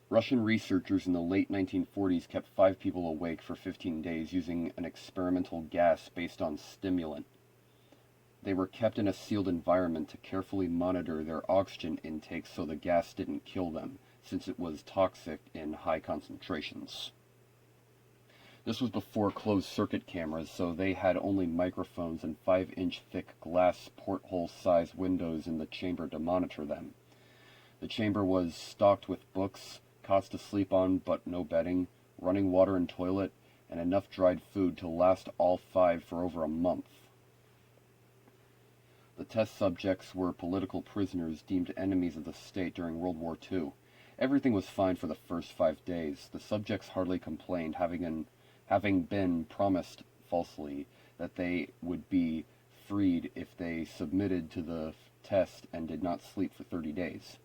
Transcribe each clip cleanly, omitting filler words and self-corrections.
Russian researchers in the late 1940s kept 5 people awake for 15 days using an experimental gas based on stimulant. They were kept in a sealed environment to carefully monitor their oxygen intake so the gas didn't kill them, since it was toxic in high concentrations. This was before closed-circuit cameras, so they had only microphones and 5-inch thick glass porthole-sized windows in the chamber to monitor them. The chamber was stocked with books, cots to sleep on but no bedding, running water and toilet, and enough dried food to last all 5 for over a month. The test subjects were political prisoners deemed enemies of the state during World War II. Everything was fine for the first 5 days. The subjects hardly complained, having been promised falsely that they would be freed if they submitted to the test and did not sleep for 30 days.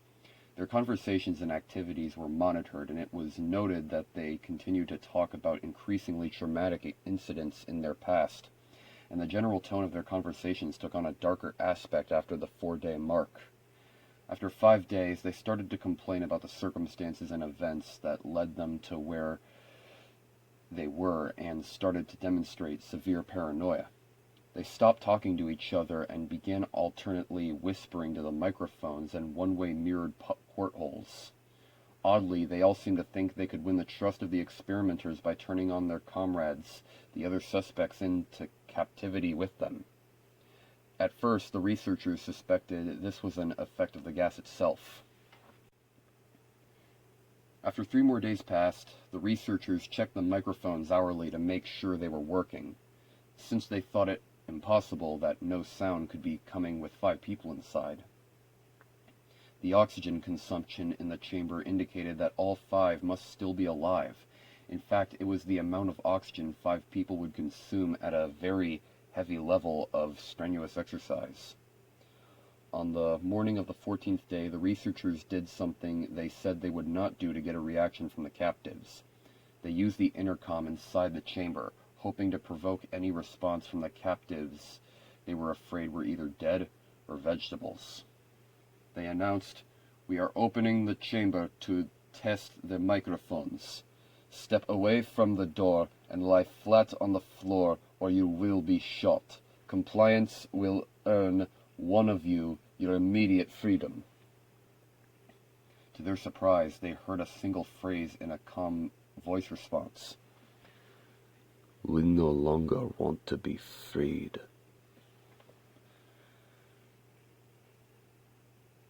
Their conversations and activities were monitored, and it was noted that they continued to talk about increasingly traumatic incidents in their past, and the general tone of their conversations took on a darker aspect after the 4-day mark. After 5 days, they started to complain about the circumstances and events that led them to where they were and started to demonstrate severe paranoia. They stopped talking to each other and began alternately whispering to the microphones and one-way mirrored portholes. Oddly, they all seemed to think they could win the trust of the experimenters by turning on their comrades, the other suspects, into captivity with them. At first, the researchers suspected this was an effect of the gas itself. After 3 more days passed, the researchers checked the microphones hourly to make sure they were working, since they thought it impossible that no sound could be coming with 5 people inside. The oxygen consumption in the chamber indicated that all 5 must still be alive. In fact, it was the amount of oxygen 5 people would consume at a very heavy level of strenuous exercise. On the morning of the 14th day, the researchers did something they said they would not do to get a reaction from the captives. They used the intercom inside the chamber, hoping to provoke any response from the captives they were afraid were either dead or vegetables. They announced, "We are opening the chamber to test the microphones. Step away from the door and lie flat on the floor or you will be shot. Compliance will earn one of you your immediate freedom." To their surprise, they heard a single phrase in a calm voice response. "We no longer want to be freed."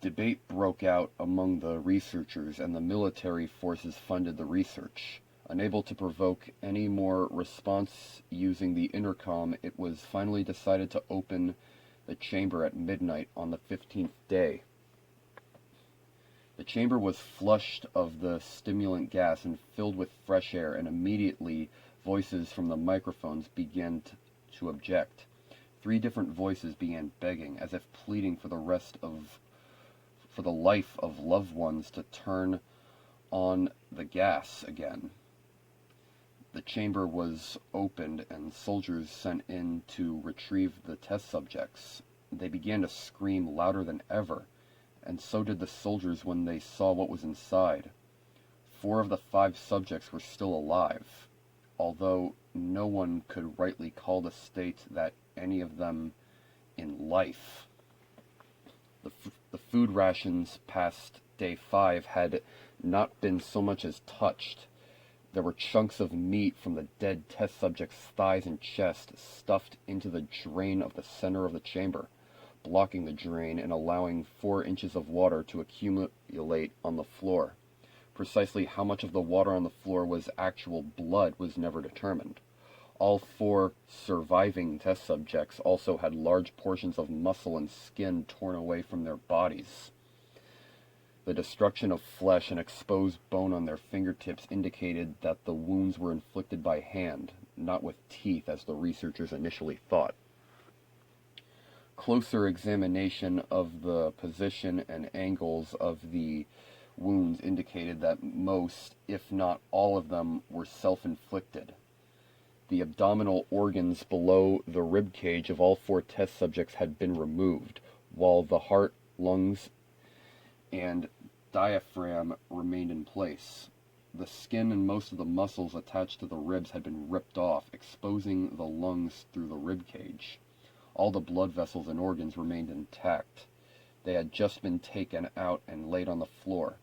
Debate broke out among the researchers, and the military forces funded the research. Unable to provoke any more response using the intercom, it was finally decided to open the chamber at midnight on the 15th day. The chamber was flushed of the stimulant gas and filled with fresh air, and immediately voices from the microphones began to object. 3 different voices began begging, as if pleading for the life of loved ones to turn on the gas again. The chamber was opened and soldiers sent in to retrieve the test subjects. They began to scream louder than ever, and so did the soldiers when they saw what was inside. 4 of the 5 subjects were still alive, although no one could rightly call the state that any of them in life. The food rations past day 5 had not been so much as touched. There were chunks of meat from the dead test subject's thighs and chest stuffed into the drain of the center of the chamber, blocking the drain and allowing 4 inches of water to accumulate on the floor. Precisely how much of the water on the floor was actual blood was never determined. All 4 surviving test subjects also had large portions of muscle and skin torn away from their bodies. The destruction of flesh and exposed bone on their fingertips indicated that the wounds were inflicted by hand, not with teeth as the researchers initially thought. Closer examination of the position and angles of the wounds indicated that most, if not all of them, were self-inflicted. The abdominal organs below the rib cage of all 4 test subjects had been removed, while the heart, lungs, and diaphragm remained in place. The skin and most of the muscles attached to the ribs had been ripped off, exposing the lungs through the rib cage. All the blood vessels and organs remained intact. They had just been taken out and laid on the floor.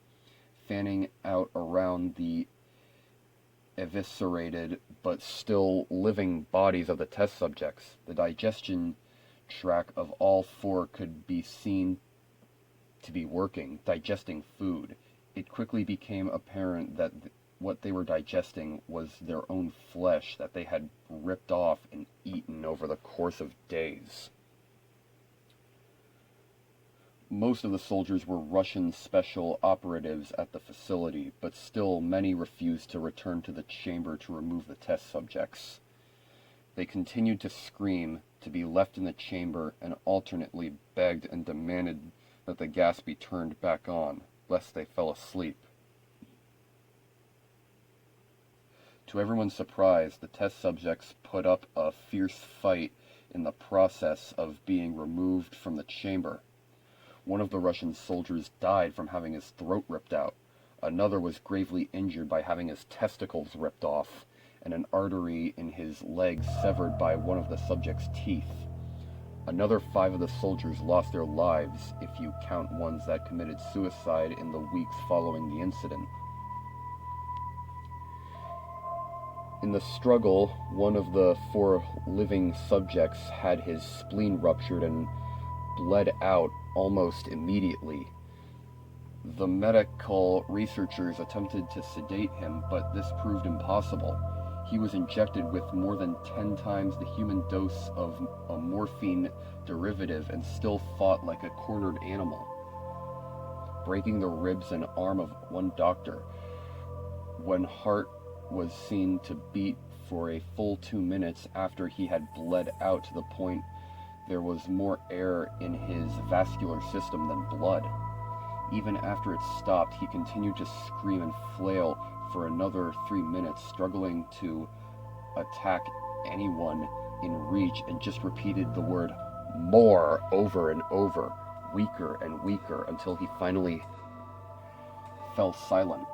Fanning out around the eviscerated but still living bodies of the test subjects, the digestion tract of all four could be seen to be working, digesting food. It quickly became apparent that what they were digesting was their own flesh that they had ripped off and eaten over the course of days. Most of the soldiers were Russian special operatives at the facility, but still many refused to return to the chamber to remove the test subjects. They continued to scream, to be left in the chamber, and alternately begged and demanded that the gas be turned back on, lest they fell asleep. To everyone's surprise, the test subjects put up a fierce fight in the process of being removed from the chamber. One of the Russian soldiers died from having his throat ripped out. Another was gravely injured by having his testicles ripped off, and an artery in his leg severed by one of the subject's teeth. Another 5 of the soldiers lost their lives, if you count ones that committed suicide in the weeks following the incident. In the struggle, one of the 4 living subjects had his spleen ruptured and bled out almost immediately. The medical researchers attempted to sedate him, but this proved impossible. He was injected with more than 10 times the human dose of a morphine derivative and still fought like a cornered animal, breaking the ribs and arm of one doctor. When heart was seen to beat for a full 2 minutes after he had bled out to the point there was more air in his vascular system than blood. Even after it stopped, he continued to scream and flail for another 3 minutes, struggling to attack anyone in reach, and just repeated the word "more" over and over, weaker and weaker, until he finally fell silent.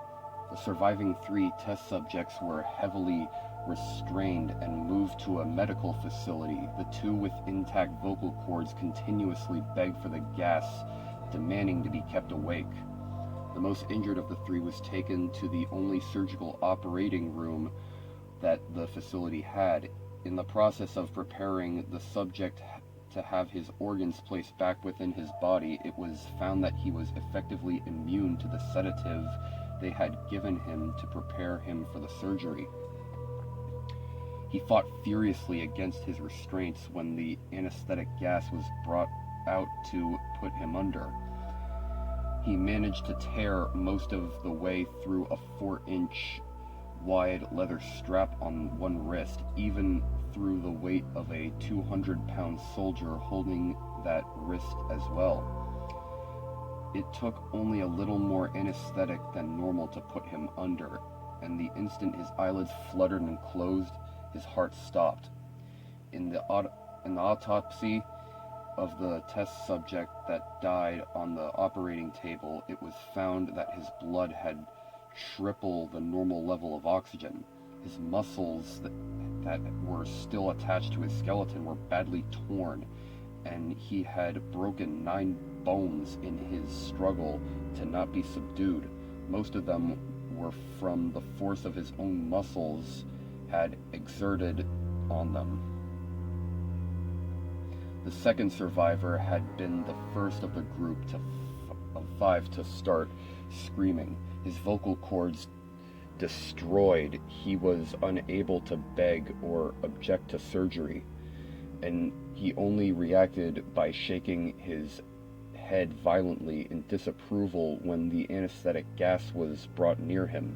The surviving 3 test subjects were heavily restrained and moved to a medical facility. The 2 with intact vocal cords continuously begged for the gas, demanding to be kept awake. The most injured of the 3 was taken to the only surgical operating room that the facility had. In the process of preparing the subject to have his organs placed back within his body, it was found that he was effectively immune to the sedative they had given him to prepare him for the surgery. He fought furiously against his restraints when the anesthetic gas was brought out to put him under. He managed to tear most of the way through a 4-inch wide leather strap on one wrist, even through the weight of a 200-pound soldier holding that wrist as well. It took only a little more anesthetic than normal to put him under, and the instant his eyelids fluttered and closed, his heart stopped. In the autopsy of the test subject that died on the operating table, it was found that his blood had triple the normal level of oxygen. His muscles that were still attached to his skeleton were badly torn, and he had broken 9 bones in his struggle to not be subdued. Most of them were from the force of his own muscles had exerted on them. The second survivor had been the first of the group of 5 to start screaming. His vocal cords destroyed, he was unable to beg or object to surgery, and he only reacted by shaking his head violently in disapproval when the anesthetic gas was brought near him.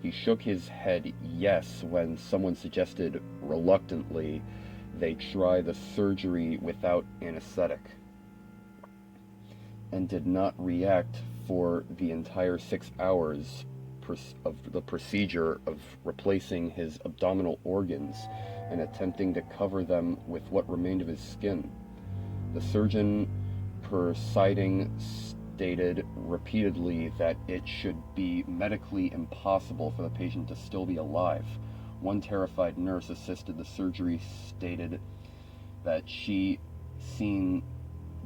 He shook his head yes when someone suggested reluctantly they try the surgery without anesthetic, and did not react for the entire 6 hours of the procedure of replacing his abdominal organs and attempting to cover them with what remained of his skin. The surgeon presiding stated repeatedly that it should be medically impossible for the patient to still be alive. One terrified nurse assisted the surgery stated that she seen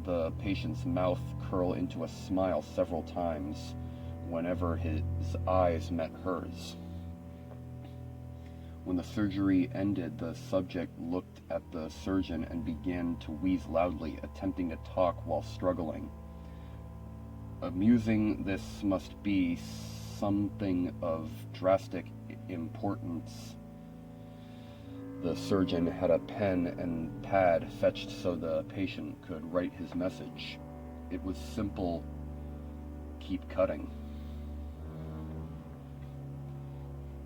the patient's mouth curl into a smile several times whenever his eyes met hers. When the surgery ended, the subject looked at the surgeon and began to wheeze loudly, attempting to talk while struggling. Amusing, this must be something of drastic importance. The surgeon had a pen and pad fetched so the patient could write his message. It was simple: keep cutting.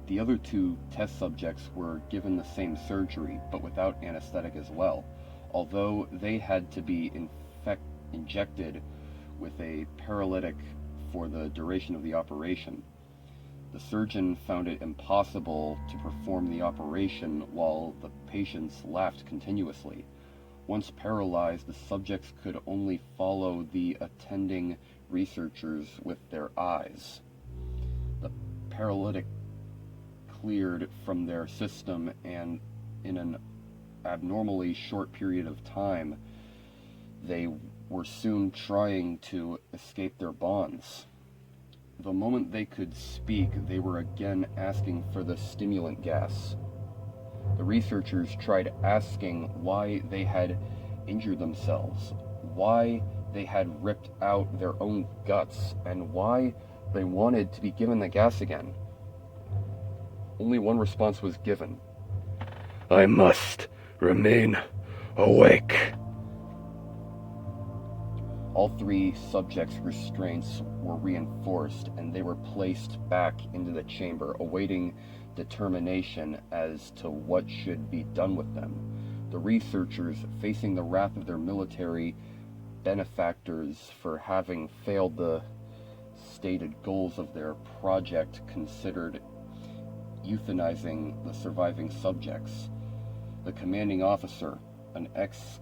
The other two test subjects were given the same surgery, but without anesthetic as well, although they had to be injected with a paralytic for the duration of the operation. The surgeon found it impossible to perform the operation while the patients laughed continuously. Once paralyzed, the subjects could only follow the attending researchers with their eyes. The paralytic cleared from their system, and in an abnormally short period of time, they were soon trying to escape their bonds. The moment they could speak, they were again asking for the stimulant gas. The researchers tried asking why they had injured themselves, why they had ripped out their own guts, and why they wanted to be given the gas again. Only one response was given: "I must remain awake." All three subjects' restraints were reinforced, and they were placed back into the chamber, awaiting determination as to what should be done with them. The researchers, facing the wrath of their military benefactors for having failed the stated goals of their project, considered euthanizing the surviving subjects. The commanding officer, an ex-KGB,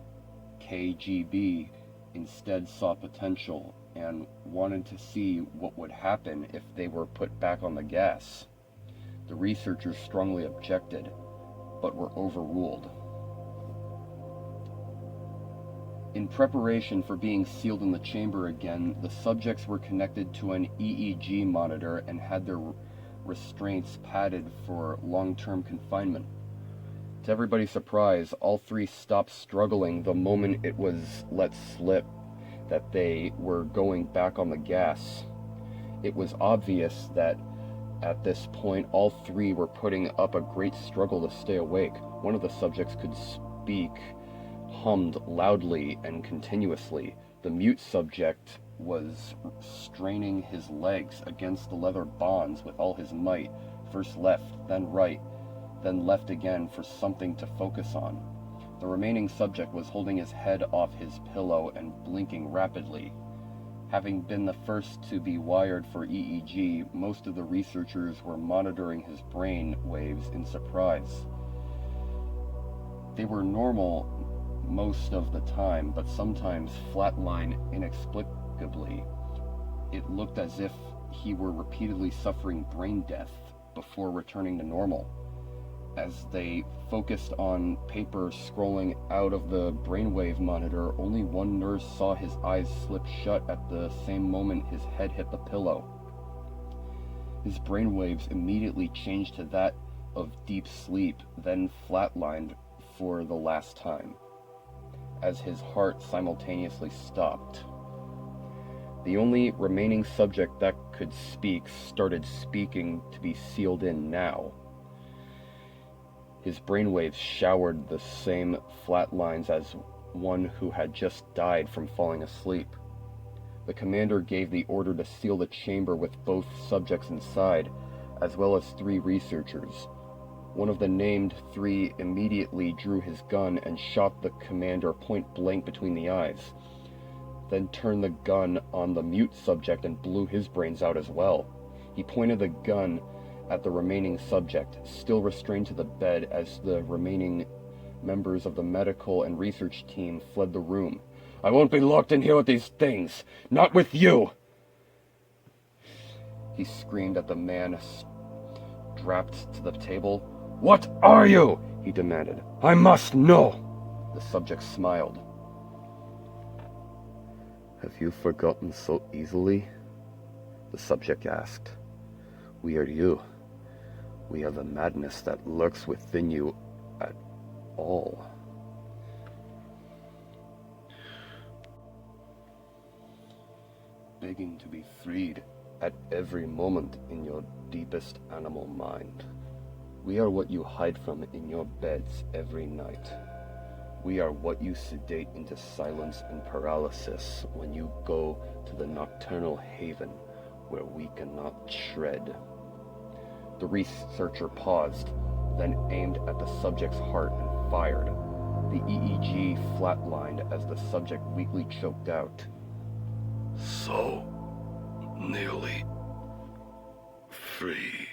instead saw potential and wanted to see what would happen if they were put back on the gas. The researchers strongly objected, but were overruled. In preparation for being sealed in the chamber again, the subjects were connected to an EEG monitor and had their restraints padded for long-term confinement. To everybody's surprise, all three stopped struggling the moment it was let slip that they were going back on the gas. It was obvious that at this point all three were putting up a great struggle to stay awake. One of the subjects could speak, hummed loudly and continuously. The mute subject was straining his legs against the leather bonds with all his might, first left, then right, then left again for something to focus on. The remaining subject was holding his head off his pillow and blinking rapidly. Having been the first to be wired for EEG, most of the researchers were monitoring his brain waves in surprise. They were normal most of the time, but sometimes flatline inexplicably. It looked as if he were repeatedly suffering brain death before returning to normal. As they focused on paper scrolling out of the brainwave monitor, only one nurse saw his eyes slip shut at the same moment his head hit the pillow. His brainwaves immediately changed to that of deep sleep, then flatlined for the last time, as his heart simultaneously stopped. The only remaining subject that could speak started speaking to be sealed in now. His brainwaves showered the same flat lines as one who had just died from falling asleep. The commander gave the order to seal the chamber with both subjects inside, as well as 3 researchers. One of the named 3 immediately drew his gun and shot the commander point blank between the eyes, then turned the gun on the mute subject and blew his brains out as well. He pointed the gun at the remaining subject, still restrained to the bed, as the remaining members of the medical and research team fled the room. "I won't be locked in here with these things! Not with you!" He screamed at the man strapped to the table. "What are you?" he demanded. "I must know." The subject smiled. "Have you forgotten so easily?" The subject asked. "We are you. We are the madness that lurks within you at all." Begging to be freed at every moment in your deepest animal mind. We are what you hide from in your beds every night. We are what you sedate into silence and paralysis when you go to the nocturnal haven where we cannot tread. The researcher paused, then aimed at the subject's heart and fired. The EEG flatlined as the subject weakly choked out. "So nearly free."